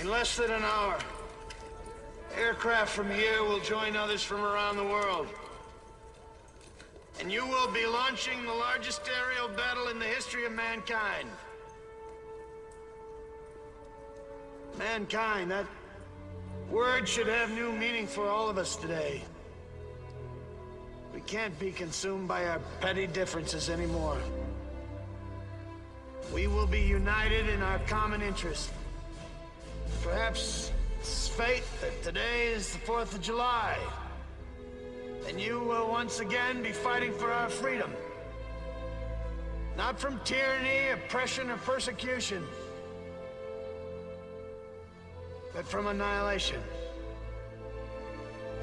In less than an hour, aircraft from here will join others from around the world. And you will be launching the largest aerial battle in the history of mankind. Mankind, that word should have new meaning for all of us today. We can't be consumed by our petty differences anymore. We will be united in our common interest. Perhaps it's fate that today is the 4th of July. And you will once again be fighting for our freedom. Not from tyranny, oppression, or persecution, but from annihilation.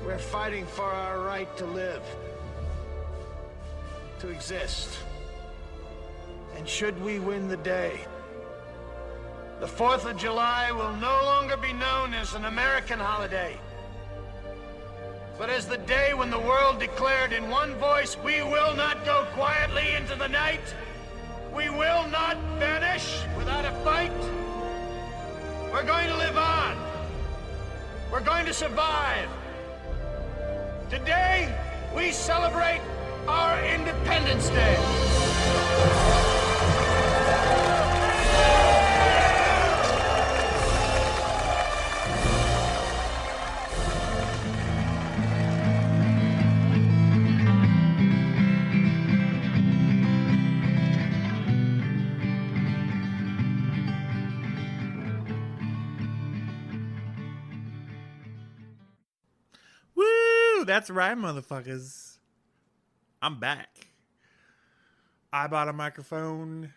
We're fighting for our right to live, to exist. And should we win the day, the 4th of July will no longer be known as an American holiday, but as the day when the world declared in one voice, we will not go quietly into the night. We will not vanish without a fight. We're going to live on. We're going to survive. Today, we celebrate our Independence Day. That's right, motherfuckers. I'm back. I Bought a Microphone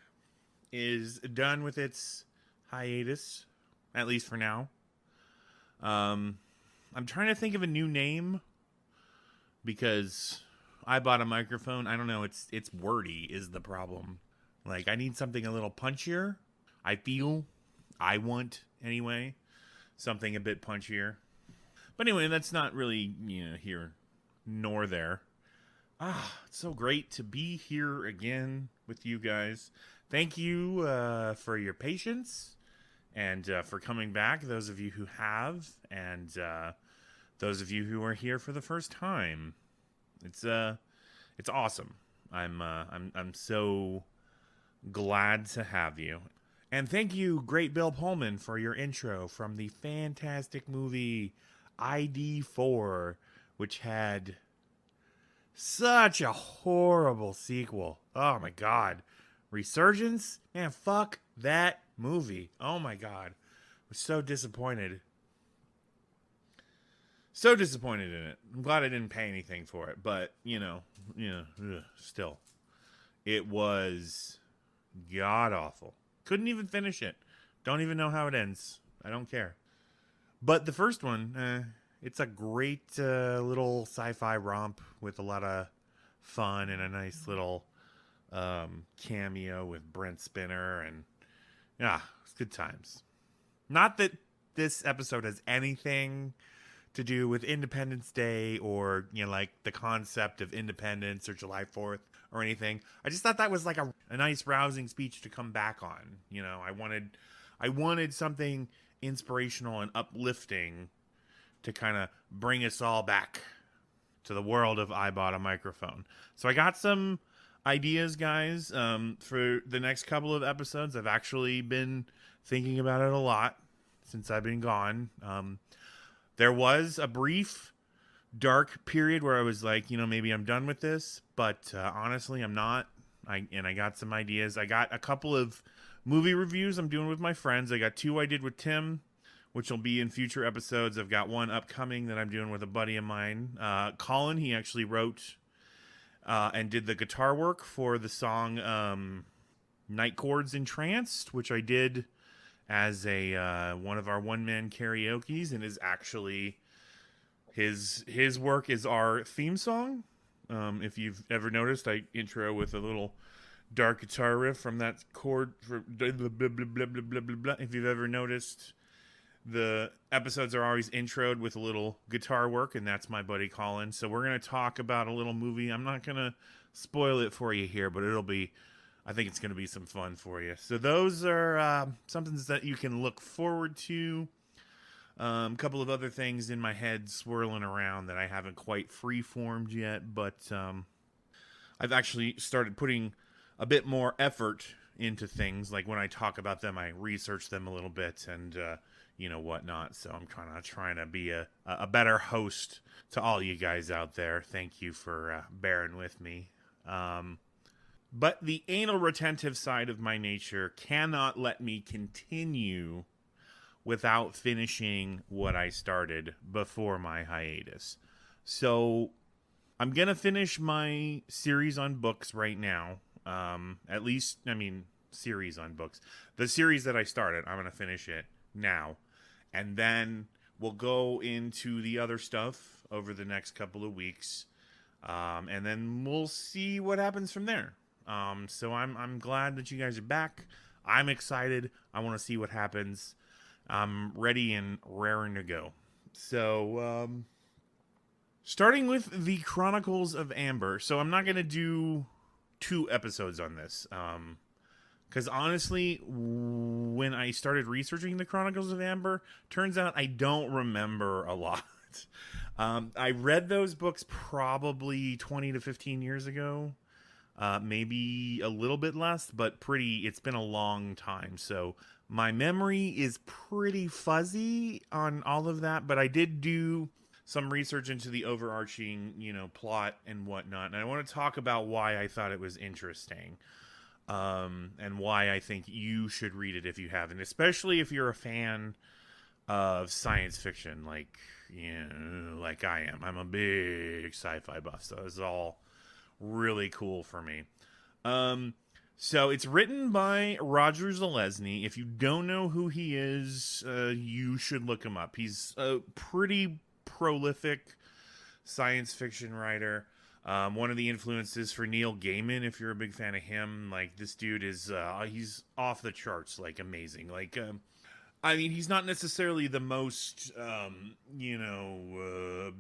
is done with its hiatus, at least for now. I'm trying to think of a new name because I Bought a Microphone. I don't know. It's wordy is the problem. Like, I need something a little punchier. I want anyway, something a bit punchier. But anyway, that's not really, here nor there. It's so great to be here again with you guys. Thank you for your patience and for coming back, those of you who have, and those of you who are here for the first time. It's awesome. I'm so glad to have you. And thank you, Great Bill Pullman, for your intro from the fantastic movie ID4, which had such a horrible sequel. Oh my god. Resurgence? Man, fuck that movie. Oh my god. I was so disappointed. So disappointed in it. I'm glad I didn't pay anything for it, but, still. It was god-awful. Couldn't even finish it. Don't even know how it ends. I don't care. But the first one, it's a great little sci-fi romp with a lot of fun and a nice little cameo with Brent Spinner. And, it's good times. Not that this episode has anything to do with Independence Day or, like the concept of independence or July 4th or anything. I just thought that was like a nice rousing speech to come back on. I wanted something inspirational and uplifting to kind of bring us all back to the world of I Bought a Microphone. So I got some ideas, guys, for the next couple of episodes. I've actually been thinking about it a lot since I've been gone. There was a brief dark period where I was like, maybe I'm done with this, but honestly, I'm not. I got some ideas. I got a couple of movie reviews I'm doing with my friends. I got 2 I did with Tim, which will be in future episodes. I've got 1 upcoming that I'm doing with a buddy of mine. Colin, he actually wrote and did the guitar work for the song Night Chords Entranced, which I did as a one of our one-man karaoke's, and is actually his work is our theme song. If you've ever noticed, I intro with a little dark guitar riff from that chord for blah, blah, blah, blah, blah, blah, blah, blah. If you've ever noticed, the episodes are always introed with a little guitar work, and that's my buddy Colin. So we're going to talk about a little movie. I'm not going to spoil it for you here, but I think it's going to be some fun for you. So those are something that you can look forward to A couple of other things in my head swirling around that I haven't quite free-formed yet, but I've actually started putting a bit more effort into things. Like when I talk about them, I research them a little bit and, whatnot. So I'm trying to be a better host to all you guys out there. Thank you for bearing with me. But the anal retentive side of my nature cannot let me continue without finishing what I started before my hiatus. So I'm going to finish my series on books right now. Series on books. The series that I started, I'm going to finish it now. And then we'll go into the other stuff over the next couple of weeks. And then we'll see what happens from there. So I'm glad that you guys are back. I'm excited. I want to see what happens. I'm ready and raring to go. So, starting with the Chronicles of Amber. So I'm not going to do 2 episodes on this. Because honestly, when I started researching the Chronicles of Amber, turns out I don't remember a lot. I read those books probably 20 to 15 years ago. Maybe a little bit less, but it's been a long time. So my memory is pretty fuzzy on all of that, but I did do some research into the overarching, plot and whatnot. And I want to talk about why I thought it was interesting. And why I think you should read it if you haven't, especially if you're a fan of science fiction, like I am. I'm a big sci-fi buff, so it's all really cool for me. So it's written by Roger Zelazny. If you don't know who he is, you should look him up. He's a pretty prolific science fiction writer. One of the influences for Neil Gaiman, if you're a big fan of him, like this dude is, he's off the charts, like amazing. Like, he's not necessarily the most,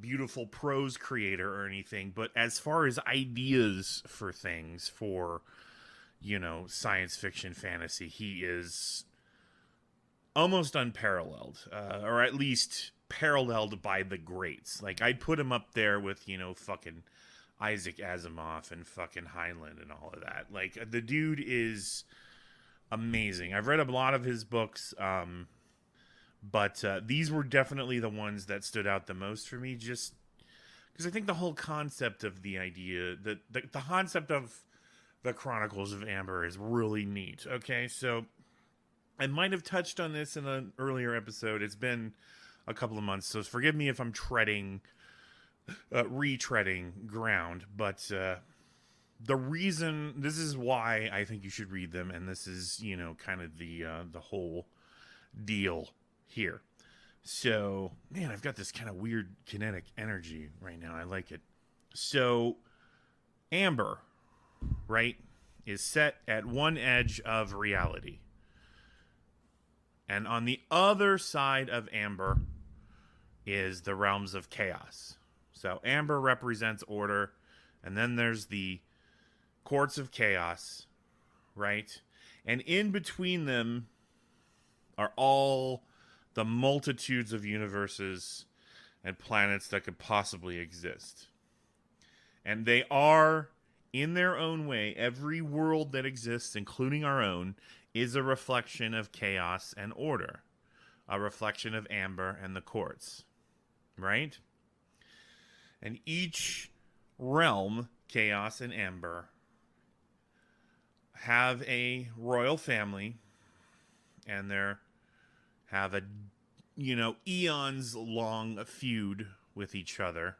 beautiful prose creator or anything, but as far as ideas for things for, science fiction fantasy, he is almost unparalleled, or at least paralleled by the greats. Like, I'd put him up there with, fucking Isaac Asimov and fucking Heinlein and all of that. Like, the dude is amazing. I've read a lot of his books, but these were definitely the ones that stood out the most for me, just because I think the whole concept of the idea, the concept of the Chronicles of Amber is really neat. Okay, so I might have touched on this in an earlier episode. It's been a couple of months, so forgive me if I'm retreading ground, but the reason, this is why I think you should read them, and this is, kind of the whole deal here. So, man, I've got this kind of weird kinetic energy right now. I like it. So, Amber, right, is set at one edge of reality. And on the other side of Amber is the realms of chaos. So Amber represents order, and then there's the courts of chaos, right? And in between them are all the multitudes of universes and planets that could possibly exist. And they are, in their own way, every world that exists, including our own, is a reflection of chaos and order. A reflection of Amber and the courts. Right? And each realm, Chaos and Amber, have a royal family, and they have a, eons long feud with each other.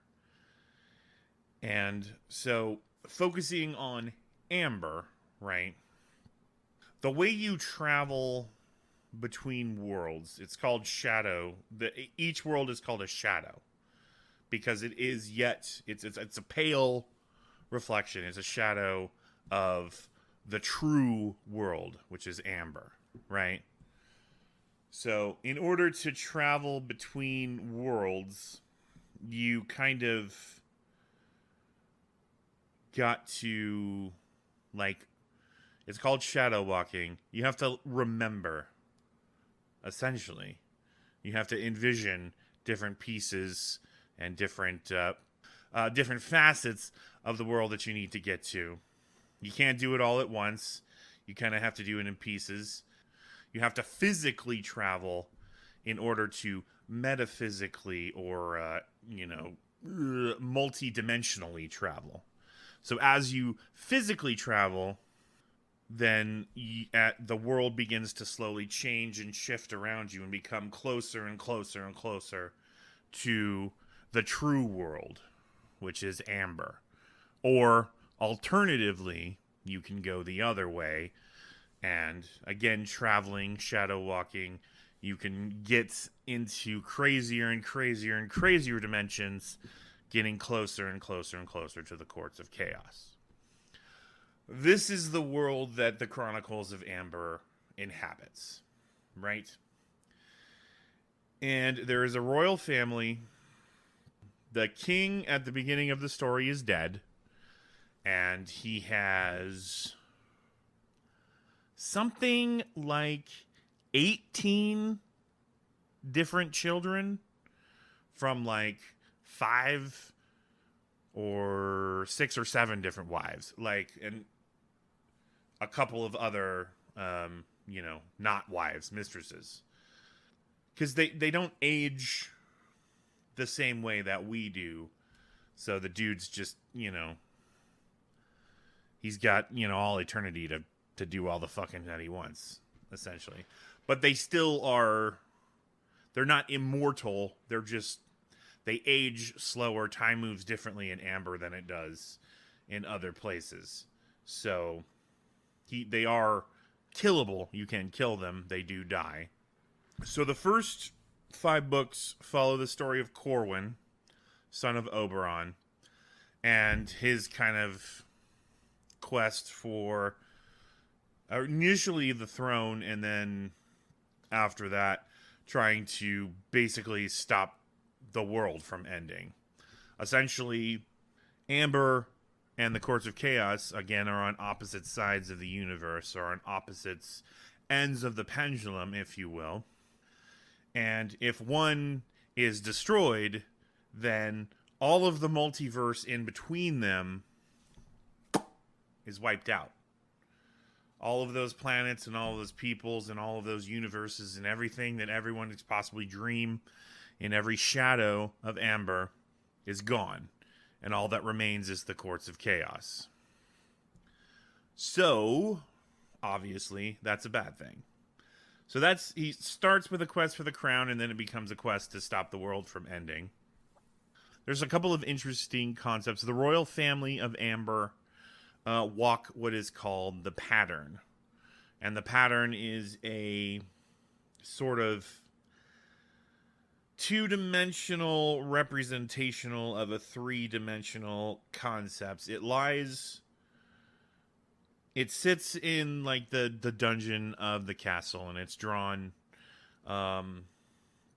And so, focusing on Amber, right? The way you travel between worlds, it's called shadow. Each world is called a shadow because it's a pale reflection. It's a shadow of the true world, which is Amber, right? So in order to travel between worlds, you kind of got to, it's called shadow walking. You have to remember, essentially, You have to envision different pieces and different facets of the world that you need to get to. You can't do it all at once. You kind of have to do it in pieces. You have to physically travel in order to metaphysically or, multi-dimensionally travel. So as you physically travel, then the world begins to slowly change and shift around you and become closer and closer and closer to the true world, which is Amber. Or alternatively, you can go the other way and again, traveling, shadow walking, you can get into crazier and crazier and crazier dimensions, getting closer and closer and closer to the courts of chaos. This is the world that the Chronicles of Amber inhabits, right? And there is a royal family. The king at the beginning of the story is dead, and he has something like 18 different children from like 5 or 6 or 7 different wives, and a couple of other not wives, mistresses, because they don't age the same way that we do. So the dude's just he's got all eternity to do all the fucking that he wants, essentially. But they still are, they're not immortal. They age slower. Time moves differently in Amber than it does in other places. So they are killable. You can kill them. They do die. So the first 5 books follow the story of Corwin, son of Oberon, and his kind of quest for initially the throne, and then after that trying to basically stop the world from ending. Essentially, Amber and the Courts of Chaos, again, are on opposite sides of the universe, or on opposite ends of the pendulum, if you will. And if one is destroyed, then all of the multiverse in between them is wiped out. All of those planets and all of those peoples and all of those universes and everything that everyone could possibly dream in every shadow of Amber is gone. And all that remains is the Courts of Chaos. So, obviously, that's a bad thing. So he starts with a quest for the crown, and then it becomes a quest to stop the world from ending. There's a couple of interesting concepts. The royal family of Amber walk what is called the pattern. And the pattern is a sort of 2-dimensional representational of a 3-dimensional concepts. It sits in like the dungeon of the castle, and it's drawn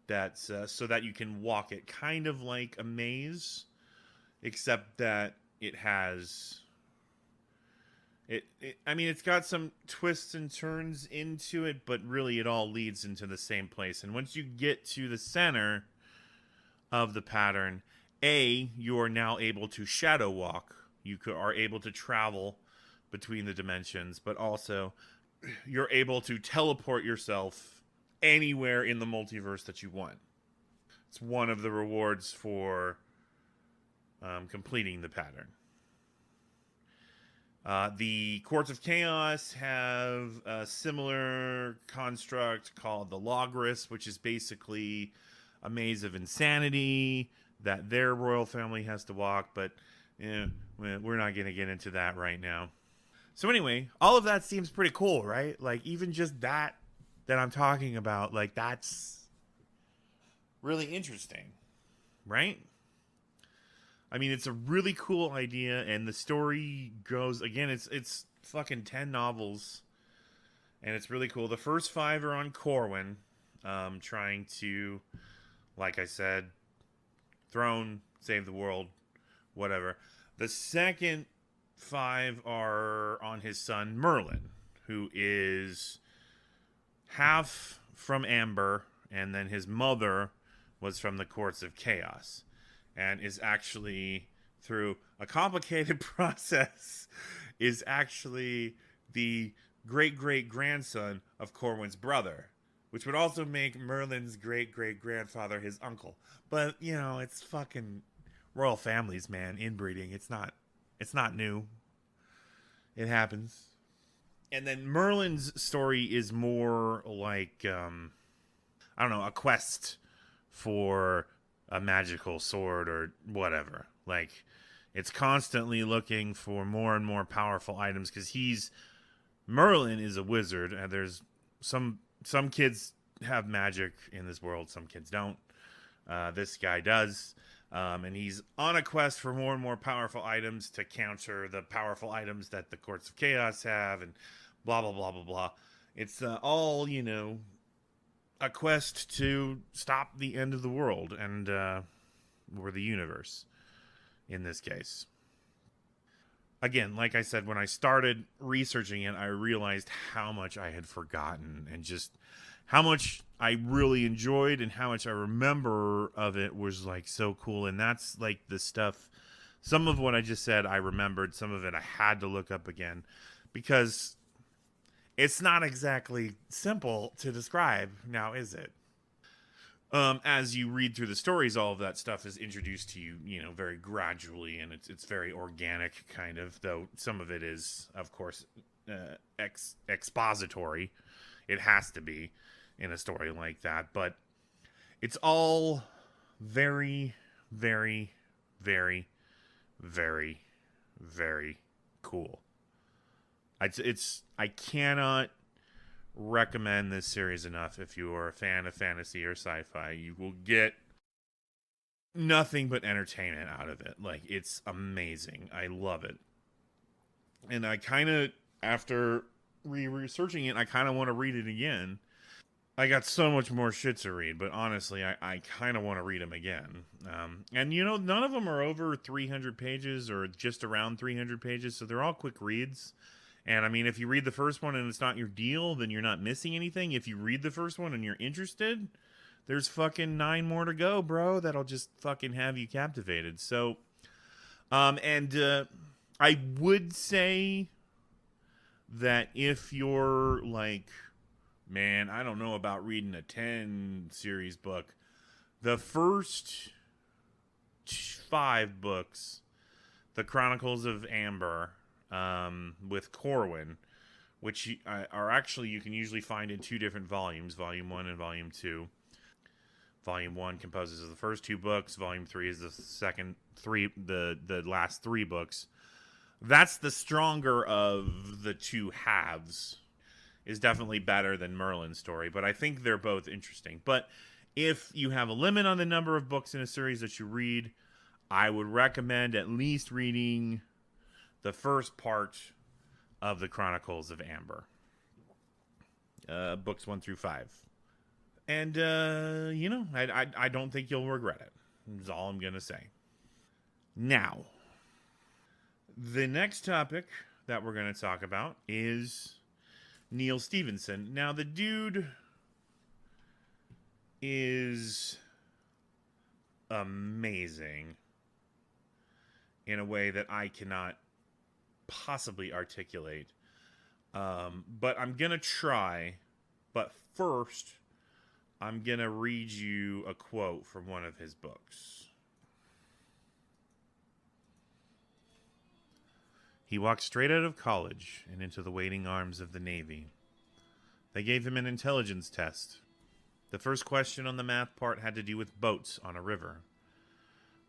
that's so that you can walk it, kind of like a maze, except that it has it's got some twists and turns into it, but really it all leads into the same place. And once you get to the center of the pattern, you are now able to shadow walk. You are able to travel between the dimensions, but also you're able to teleport yourself anywhere in the multiverse that you want. It's one of the rewards for completing the pattern. The Courts of Chaos have a similar construct called the Logris, which is basically a maze of insanity that their royal family has to walk, but we're not going to get into that right now. So anyway, all of that seems pretty cool, right? Like, even just that I'm talking about, like, that's really interesting, right? I mean, it's a really cool idea, and the story goes, again, it's fucking 10 novels, and it's really cool. The first 5 are on Corwin, trying to, like I said, throne, save the world, whatever. The second 5 are on his son, Merlin, who is half from Amber and then his mother was from the courts of chaos, and is actually, through a complicated process, is actually the great-great-grandson of Corwin's brother, which would also make Merlin's great-great-grandfather his uncle. But, you know, it's fucking royal families, man. Inbreeding. It's not new. It happens. And then Merlin's story is more like, I don't know, a quest for a magical sword or whatever. Like, it's constantly looking for more and more powerful items, because Merlin is a wizard, and there's some kids have magic in this world, some kids don't. This guy does. And he's on a quest for more and more powerful items to counter the powerful items that the Courts of Chaos have, and blah, blah, blah, blah, blah. It's all, you know, a quest to stop the end of the world, and, or the universe, in this case. Again, like I said, when I started researching it, I realized how much I had forgotten, and just how much I really enjoyed and how much I remember of it was, like, so cool. And that's, like, the stuff, some of what I just said I remembered, some of it I had to look up again, because it's not exactly simple to describe, now is it? As you read through the stories, all of that stuff is introduced to you, you know, very gradually, and it's very organic, kind of, though some of it is, of course, expository. It has to be in a story like that, but it's all very, very, very, very, very cool. I cannot recommend this series enough. If you are a fan of fantasy or sci-fi, you will get nothing but entertainment out of it. Like, it's amazing. I love it. And I kind of, after researching it, I kind of want to read it again. I got so much more shit to read, but honestly, I kind of want to read them again. And, you know, none of them are over 300 pages or just around 300 pages, so they're all quick reads. And, I mean, if you read the first one and it's not your deal, then you're not missing anything. If you read the first one and you're interested, there's fucking 9 more to go, bro. That'll just fucking have you captivated. So, I would say that if you're like, man, I don't know about reading a 10 series book, the first 5 books, The Chronicles of Amber, with Corwin, which are actually, you can usually find in 2 different volumes, Volume 1 and Volume 2. Volume 1 composes of the first 2 books, Volume 3 is the last 3 books. That's the stronger of the 2 halves. Is definitely better than Merlin's story, but I think they're both interesting. But if you have a limit on the number of books in a series that you read, I would recommend at least reading the first part of the Chronicles of Amber. Books 1 through 5. And, you know, I don't think you'll regret it. That's all I'm going to say. Now, the next topic that we're going to talk about is Neal Stephenson. Now, the dude is amazing in a way that I cannot possibly articulate. But I'm going to try. But first, I'm going to read you a quote from one of his books. He walked straight out of college and into the waiting arms of the Navy. They gave him an intelligence test. The first question on the math part had to do with boats on a river.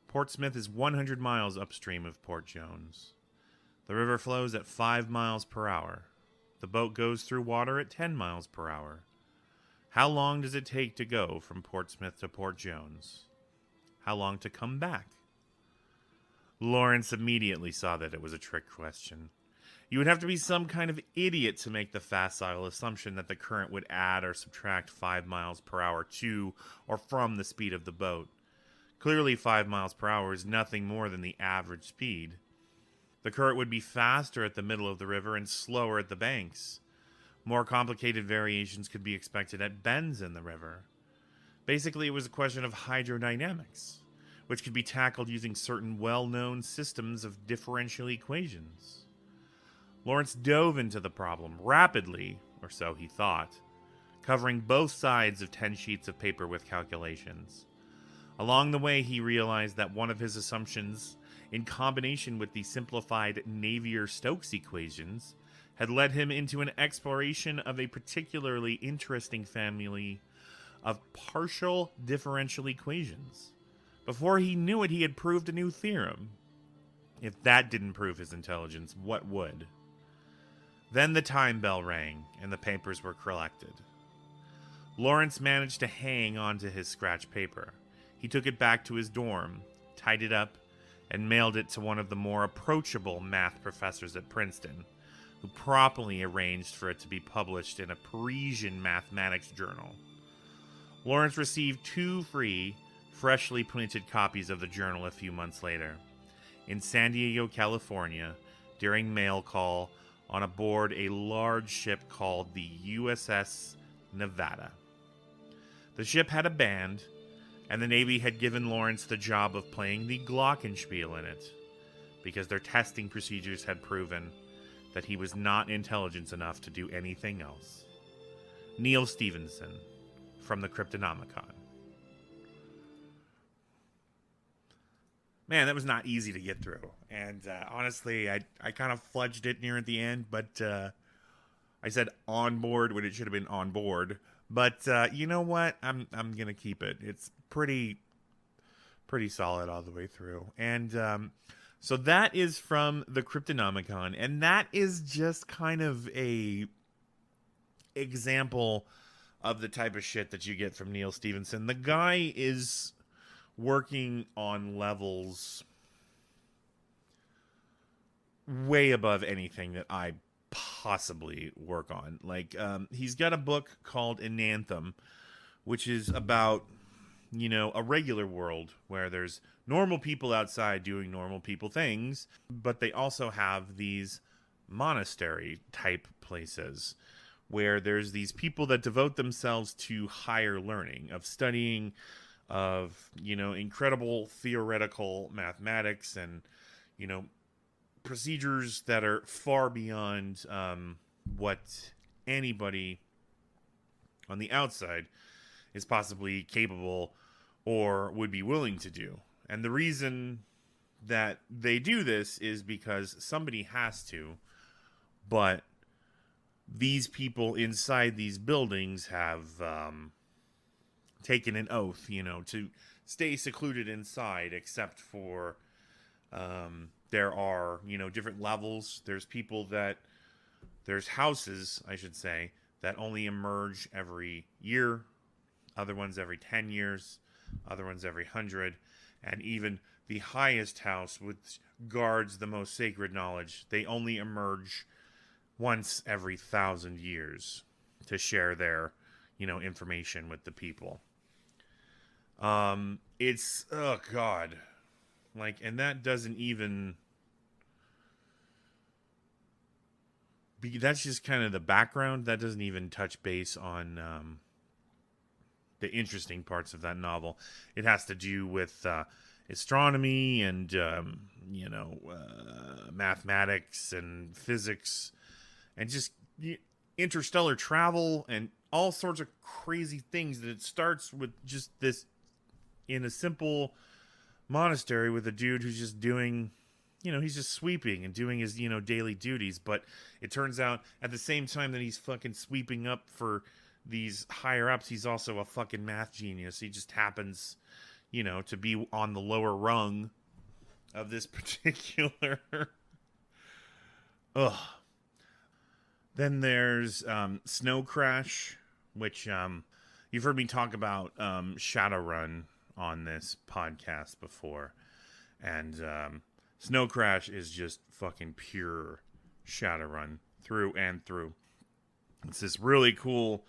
Portsmouth is 100 miles upstream of Port Jones. The river flows at 5 miles per hour. The boat goes through water at 10 miles per hour. How long does it take to go from Portsmouth to Port Jones? How long to come back? Lawrence immediately saw that it was a trick question. You would have to be some kind of idiot to make the facile assumption that the current would add or subtract 5 miles per hour to or from the speed of the boat. Clearly 5 miles per hour is nothing more than the average speed. The current would be faster at the middle of the river and slower at the banks. More complicated variations could be expected at bends in the river. Basically, it was a question of hydrodynamics, which could be tackled using certain well-known systems of differential equations. Lawrence dove into the problem rapidly, or so he thought, covering both sides of 10 sheets of paper with calculations. Along the way, he realized that one of his assumptions, in combination with the simplified Navier-Stokes equations, had led him into an exploration of a particularly interesting family of partial differential equations. Before he knew it, he had proved a new theorem. If that didn't prove his intelligence, what would? Then the time bell rang, and the papers were collected. Lawrence managed to hang onto his scratch paper. He took it back to his dorm, tied it up, and mailed it to one of the more approachable math professors at Princeton, who promptly arranged for it to be published in a Parisian mathematics journal. Lawrence received 2 free, freshly printed copies of the journal a few months later, in San Diego, California, during mail call on aboard a large ship called the USS Nevada. The ship had a band, and the Navy had given Lawrence the job of playing the glockenspiel in it, because their testing procedures had proven that he was not intelligent enough to do anything else. Neal Stephenson, from the Cryptonomicon. Man, that was not easy to get through. And honestly, I kind of fudged it near at the end, but I said on board when it should have been on board. But you know what? I'm gonna keep it. It's pretty solid all the way through. And so that is from the Cryptonomicon, and that is just kind of a example of the type of shit that you get from Neal Stephenson. The guy is working on levels way above anything that I possibly work on. Like, he's got a book called Enanthem, which is about, you know, a regular world where there's normal people outside doing normal people things, but they also have these monastery type places where there's these people that devote themselves to higher learning, of studying, of, you know, incredible theoretical mathematics and, you know, procedures that are far beyond what anybody on the outside is possibly capable or would be willing to do. And the reason that they do this is because somebody has to, but these people inside these buildings have taken an oath, you know, to stay secluded inside, except for there are, you know, different levels. There's houses, I should say, that only emerge every year, other ones every 10 years, other ones every 100, and even the highest house, which guards the most sacred knowledge, they only emerge once every 1,000 years to share their, you know, information with the people. It's, oh God, like, and that doesn't even be, that's just kind of the background. That doesn't even touch base on, the interesting parts of that novel. It has to do with, astronomy and, you know, mathematics and physics and just interstellar travel and all sorts of crazy things. That it starts with just this, in a simple monastery with a dude who's just doing, you know, he's just sweeping and doing his, you know, daily duties. But it turns out at the same time that he's fucking sweeping up for these higher ups, he's also a fucking math genius. He just happens, you know, to be on the lower rung of this particular ugh. Then there's Snow Crash, which you've heard me talk about Shadowrun on this podcast before. And Snow Crash is just fucking pure Shadowrun through and through. It's this really cool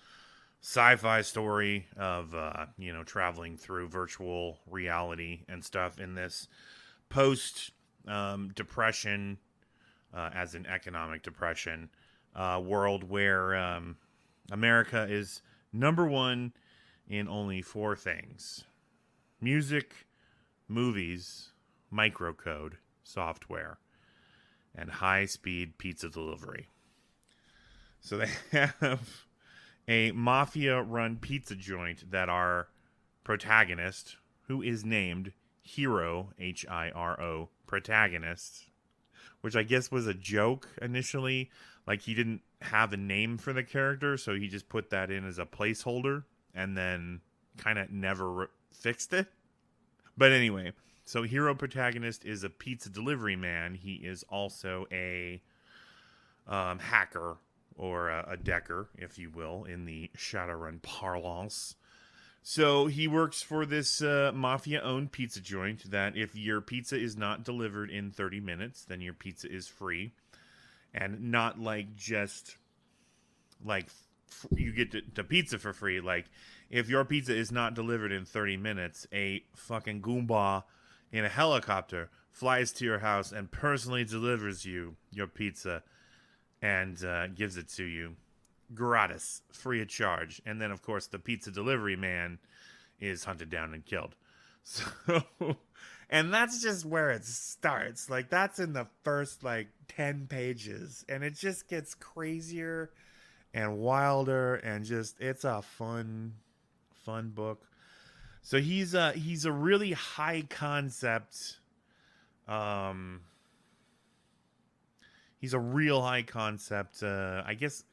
sci-fi story of, you know, traveling through virtual reality and stuff in this post-depression, as in economic depression, world where America is number one in only 4 things: music, movies, microcode, software, and high-speed pizza delivery. So they have a mafia-run pizza joint that our protagonist, who is named Hiro, Hiro, protagonist, which I guess was a joke initially. Like, he didn't have a name for the character, so he just put that in as a placeholder and then kind of never fixed it. But anyway, so Hiro protagonist is a pizza delivery man. He is also a hacker, or a decker, if you will, in the Shadowrun parlance. So he works for this mafia-owned pizza joint that if your pizza is not delivered in 30 minutes, then your pizza is free. And not like just like you get the pizza for free. Like, if your pizza is not delivered in 30 minutes, a fucking Goomba in a helicopter flies to your house and personally delivers you your pizza and gives it to you gratis, free of charge. And then, of course, the pizza delivery man is hunted down and killed. So, and that's just where it starts. Like, that's in the first, 10 pages. And it just gets crazier and wilder, and just, it's a fun book. So he's a really high concept, he's a real high concept, I guess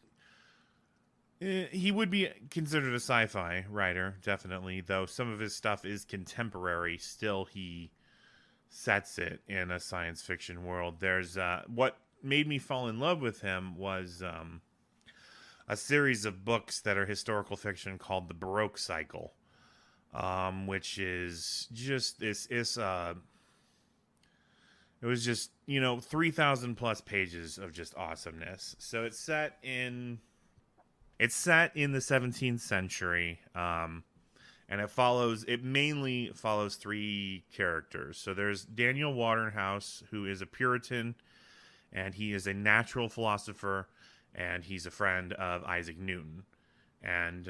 he would be considered a sci-fi writer, definitely, though some of his stuff is contemporary. Still, he sets it in a science fiction world. There's what made me fall in love with him was a series of books that are historical fiction called the Baroque Cycle, which is just it was just 3,000 plus pages of just awesomeness. So it's set in the 17th century, and it mainly follows 3 characters. So there's Daniel Waterhouse, who is a Puritan, and he is a natural philosopher, and he's a friend of Isaac Newton. And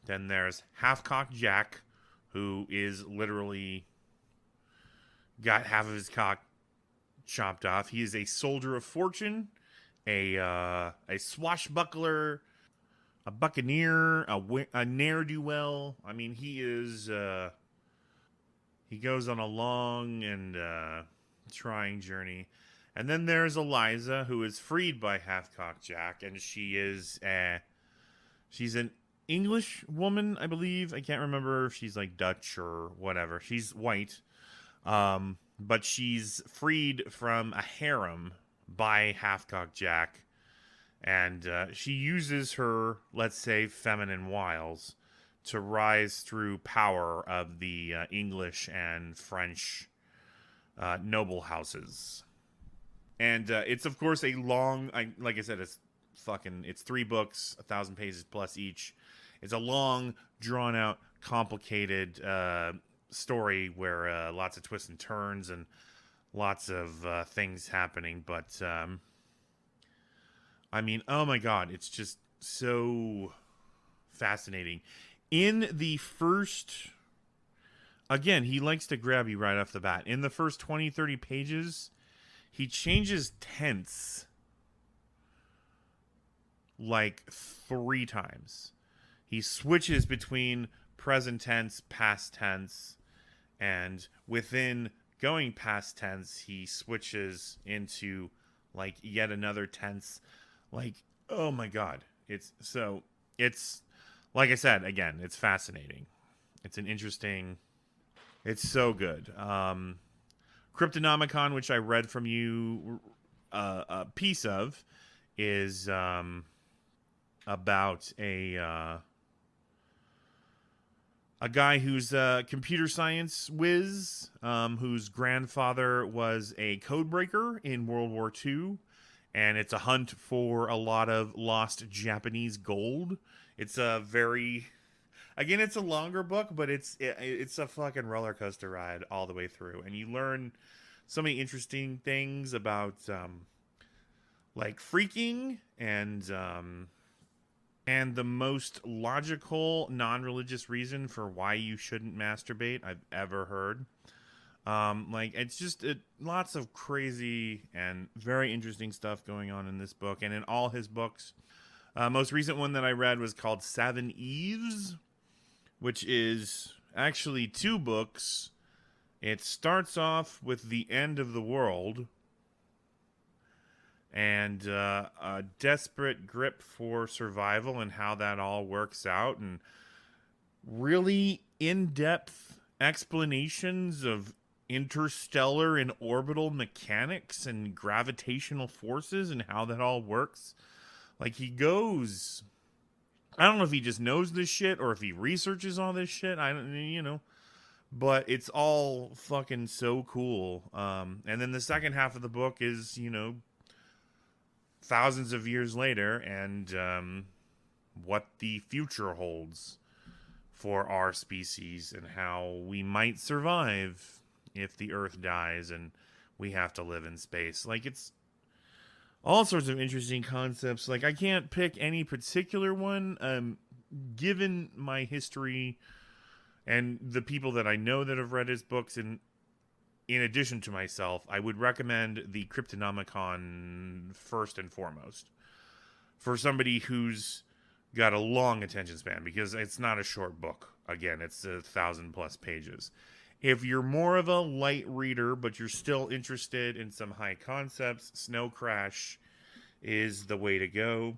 then there's Halfcock Jack, who is literally got half of his cock chopped off. He is a soldier of fortune, a swashbuckler, a buccaneer, a ne'er-do-well. I mean, he is, he goes on a long and trying journey. And then there's Eliza, who is freed by Halfcock Jack, and she's an English woman, I believe. I can't remember if she's Dutch or whatever. She's white, but she's freed from a harem by Halfcock Jack. And she uses her, let's say, feminine wiles to rise through power of the English and French noble houses. And it's, of course, a long, like I said, it's 3 books, 1,000 pages plus each. It's a long, drawn-out, complicated story where lots of twists and turns and lots of things happening. But I mean, oh my god, it's just so fascinating. In the first, again, he likes to grab you right off the bat. In the first 20, 30 pages, he changes tense 3 times. He switches between present tense, past tense, and within going past tense, he switches into yet another tense. Oh my god. It's like I said, again, it's fascinating. It's so good. Cryptonomicon, which I read from you a piece of, is about a guy who's a computer science whiz, whose grandfather was a codebreaker in World War II. And it's a hunt for a lot of lost Japanese gold. It's a it's a longer book, but it's a fucking roller coaster ride all the way through. And you learn so many interesting things about, freaking and, and the most logical, non-religious reason for why you shouldn't masturbate I've ever heard. Like, it's just lots of crazy and very interesting stuff going on in this book and in all his books. Most recent one that I read was called Seven Eves, which is actually 2 books. It starts off with the end of the world and a desperate grip for survival and how that all works out, and really in-depth explanations of interstellar and orbital mechanics and gravitational forces and how that all works. Like, he goes, I don't know if he just knows this shit or if he researches all this shit. I don't, but it's all fucking so cool. And then the second half of the book is, thousands of years later, and what the future holds for our species and how we might survive if the Earth dies and we have to live in space. Like, it's all sorts of interesting concepts. Like, I can't pick any particular one. Given my history and the people that I know that have read his books, and in addition to myself, I would recommend the Cryptonomicon first and foremost for somebody who's got a long attention span, because it's not a short book. Again, it's 1,000+ pages. If you're more of a light reader, but you're still interested in some high concepts, Snow Crash is the way to go.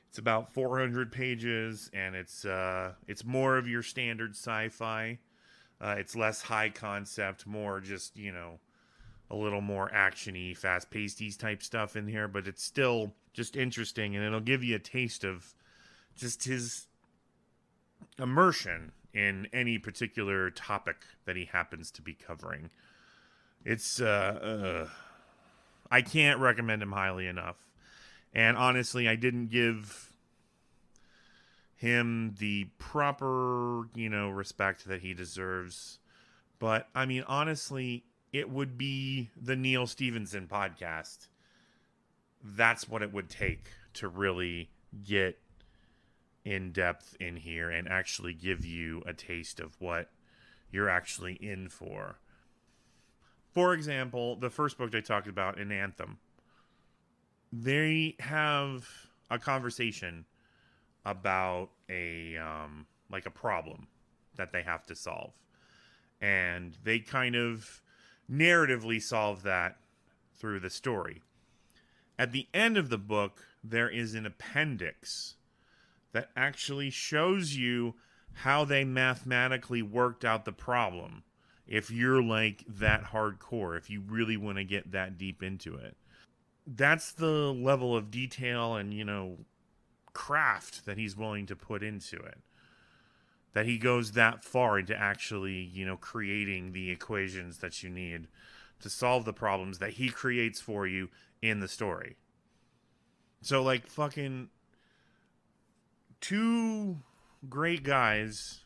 It's about 400 pages, and it's more of your standard sci-fi. It's less high concept, more just, a little more action-y, fast-paced type stuff in here, but it's still just interesting, and it'll give you a taste of just his immersion in any particular topic that he happens to be covering. It's, I can't recommend him highly enough. And honestly, I didn't give him the proper, respect that he deserves. But, I mean, honestly, it would be the Neal Stephenson podcast. That's what it would take to really get in depth in here and actually give you a taste of what you're actually in for. For example, the first book they talked about, in Anthem, they have a conversation about a problem that they have to solve, and they kind of narratively solve that through the story. At the end of the book, there is an appendix that actually shows you how they mathematically worked out the problem. If you're like that hardcore, if you really want to get that deep into it. That's the level of detail and, craft that he's willing to put into it. That he goes that far into actually, creating the equations that you need to solve the problems that he creates for you in the story. So, like, fucking 2 great guys,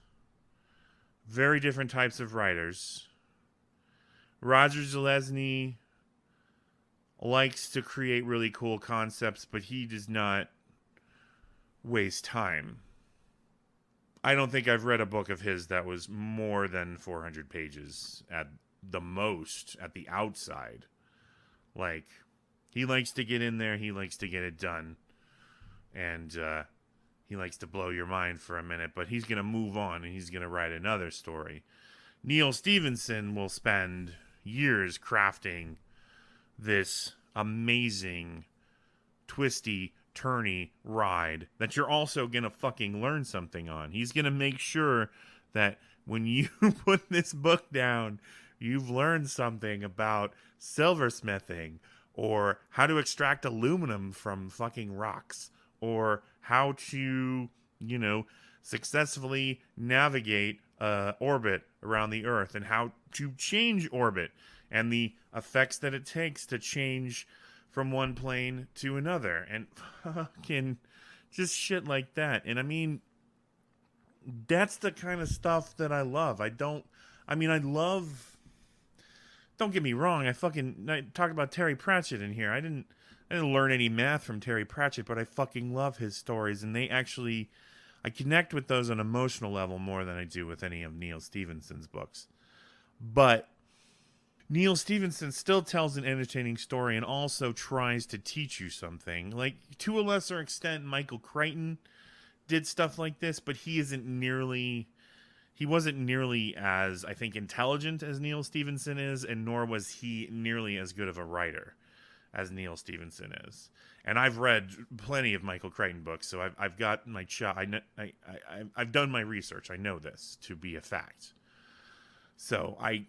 very different types of writers. Roger Zelazny likes to create really cool concepts, but he does not waste time. I don't think I've read a book of his that was more than 400 pages at the most, at the outside. Like, he likes to get in there, he likes to get it done, and he likes to blow your mind for a minute, but he's going to move on and he's going to write another story. Neal Stephenson will spend years crafting this amazing, twisty, turny ride that you're also going to fucking learn something on. He's going to make sure that when you put this book down, you've learned something about silversmithing, or how to extract aluminum from fucking rocks, or how to, successfully navigate orbit around the Earth, and how to change orbit, and the effects that it takes to change from one plane to another, and fucking just shit like that. And I mean, that's the kind of stuff that I love. I love don't get me wrong. I talked about Terry Pratchett in here. I didn't learn any math from Terry Pratchett, but I fucking love his stories, and I connect with those on an emotional level more than I do with any of Neil Stephenson's books. But Neil Stephenson still tells an entertaining story and also tries to teach you something. Like, to a lesser extent, Michael Crichton did stuff like this, but he wasn't nearly as, I think, intelligent as Neil Stephenson is, and nor was he nearly as good of a writer as Neil Stephenson is. And I've read plenty of Michael Crichton books, so I've got my I've done my research. I know this to be a fact. So I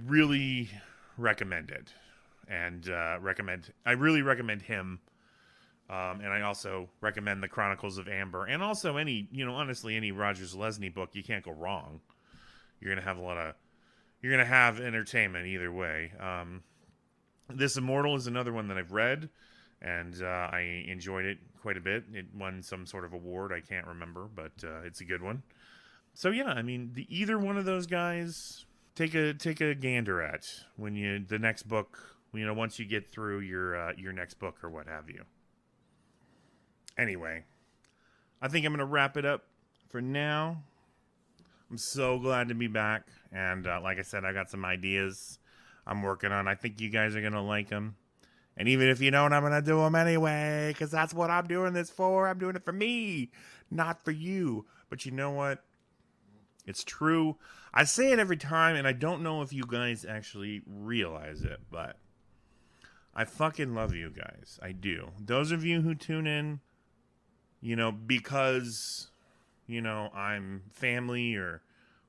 really recommend it, and I really recommend him. And I also recommend the Chronicles of Amber, and also honestly, any Roger Zelazny book. You can't go wrong. You're gonna have entertainment either way. This Immortal is another one that I've read, and I enjoyed it quite a bit. It won some sort of award, I can't remember, but it's a good one. So yeah, I mean, either one of those guys, take a gander at the next book. Once you get through your next book or what have you. Anyway, I think I'm going to wrap it up for now. I'm so glad to be back. And like I said, I got some ideas I'm working on. I think you guys are going to like them. And even if you don't, I'm going to do them anyway. Because that's what I'm doing this for. I'm doing it for me, not for you. But you know what? It's true. I say it every time, and I don't know if you guys actually realize it. But I fucking love you guys. I do. Those of you who tune in, because, I'm family or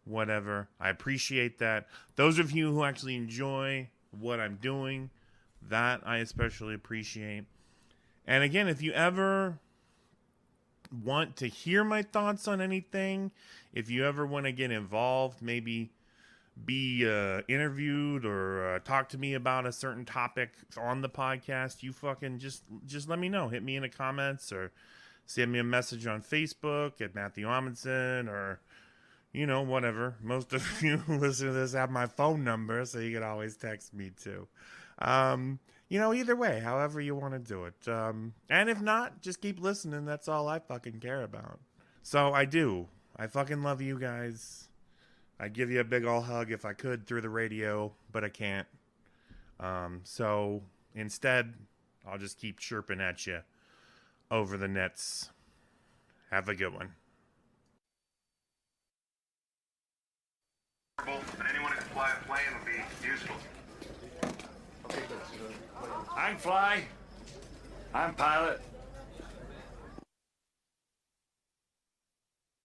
whatever, I appreciate that. Those of you who actually enjoy what I'm doing, that I especially appreciate. And again, if you ever want to hear my thoughts on anything, if you ever want to get involved, maybe be interviewed or talk to me about a certain topic on the podcast, you fucking just let me know. Hit me in the comments or send me a message on Facebook at Matthew Amundsen or, whatever. Most of you who listen to this have my phone number, so you can always text me too. Either way, however you want to do it. And if not, just keep listening. That's all I fucking care about. So I fucking love you guys. I'd give you a big ol' hug if I could through the radio, but I can't. So instead, I'll just keep chirping at you over the nets. Have a good one. Anyone who can fly a plane would be useful. I can fly. I'm pilot.